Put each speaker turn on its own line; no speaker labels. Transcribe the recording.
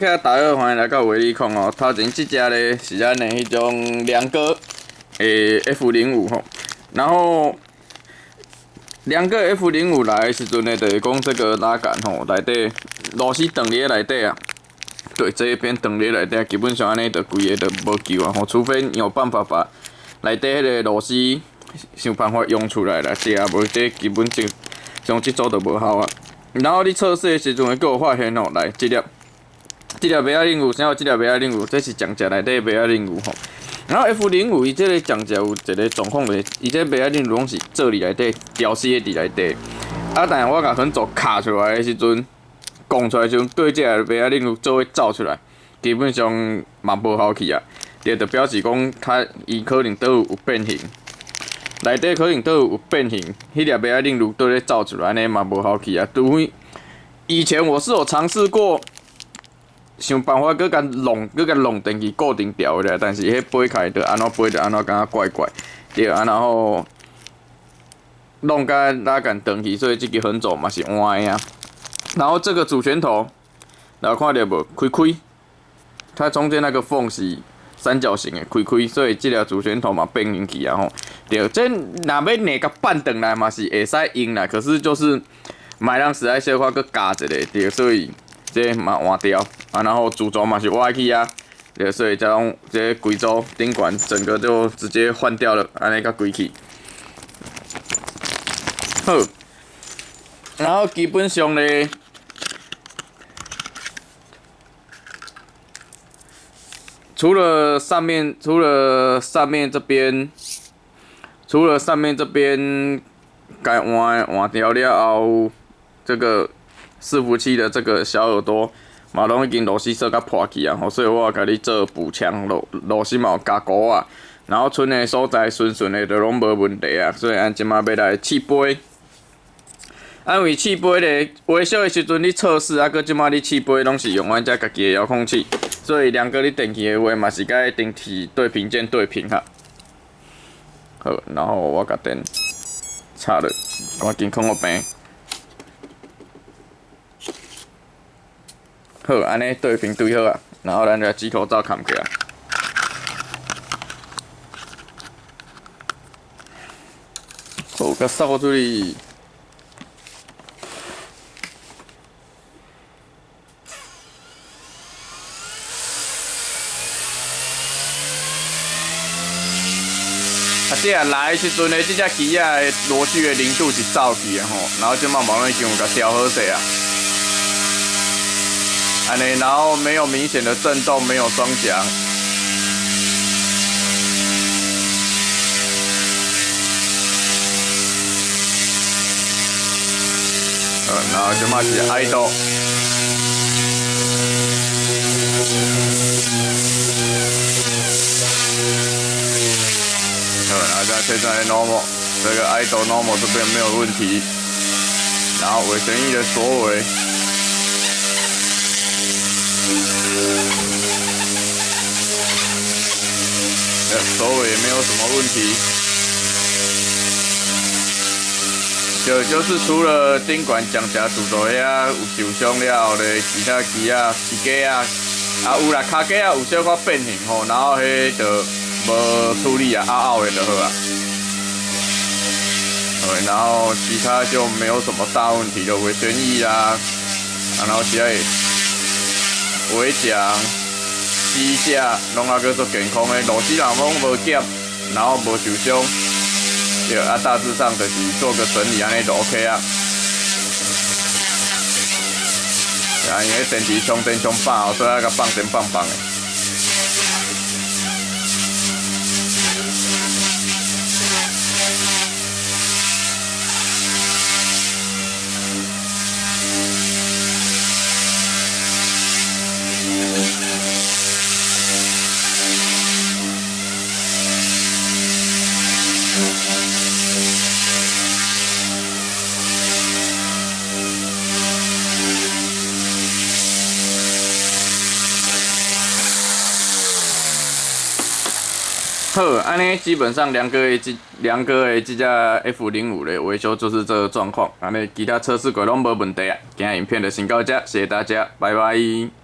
大家好，欢迎来到维力控哦。头前这只咧是咱的迄种两哥的 F05吼，然后两个 F05来的时阵呢，就是讲这个拉杆吼内底螺丝断伫内底啊。对，这一边断伫内底，基本上安尼就规个就无救啊吼，除非你有办法把内底迄个螺丝想办法用出来啦，这啊无这基本上像即组就无效啊。然后你测试的时阵，佫有发现吼，来这粒。这粒麦亚零五，啥有这粒麦亚零五？这是降价内底麦亚零五吼。然后 F05伊这个降价有一个状况咧，伊这麦亚零五拢是做伫内底，调丝伫内底。啊，但是我甲横轴卡出来的时阵，讲出来时阵，对这个麦亚零五做伙走出来，基本上嘛无效去啊。这就表示讲，伊可能倒有变形，内底可能倒有变形，迄粒麦亚零五倒咧走出来，安尼嘛无效去啊。除非以前我是有尝试过。想办法，佮甲弄电去固定掉咧，但是迄杯开着安怎杯着安怎感觉怪怪，对啊，然后弄甲拉杆断去，所以这个横轴嘛是歪啊。然后这个主旋头，大家看到无？开，它中间那个缝是三角形的开，所以这条主旋头嘛变形去啊吼。对，这若要硬甲扳转来嘛是会使用啦，可是就是买人实在小可佮加一个，对，所以。这嘛换掉啊，然后主轴嘛是歪去啊，对，所以加上这贵州顶管整个就直接换掉了，安尼甲贵去。好，然后基本上咧，除了上面这边该换掉了后，这个。伺服器的这个小耳朵，嘛拢已经螺丝锁甲破去啊，所以我甲你做补强螺丝嘛有加固啊，然后剩的所在顺的就拢无问题啊，所以咱即马要来试杯。因为试杯咧维修的时阵你测试啊，佮即马你试杯拢是用咱遮家己的遥控器，所以两个你电器的话嘛是甲电器对平键对平哈。好，然后我甲电插了，赶紧放落边。好，安尼对平对好啊，然后咱就机头罩扛起来。好，甲扫出去。啊，这来的时阵呢，这只机仔的螺丝的零度是走去的吼，然后即马毛已经有甲调好势啊。安尼，然后没有明显的震动，没有双响。然后就嘛是idle。然后再推上来 normal， 这个idle normal 这边没有问题。然后尾旋翼的锁尾。手尾也没有什么问题，就是除了顶管降价主轴遐有受伤了后咧，其他机啊、架啊，有啦，卡架啊有小可变形吼，然后迄就无处理啊，凹的就好啊。对，然后其他就没有什么大问题了，尾旋翼啊，然后其他尾桨。机架拢啊个做健康的，螺丝若拢无减，然后无受伤，对啊，大致上就是做个整理安尼就 OK 啊。啊，因为电池充电充饱后，所以甲放电放的。好，安尼基本上两个的这只 F05的维修就是这个状况，安尼其他测试过拢无问题啊。今日影片就先到这，谢谢大家，拜拜。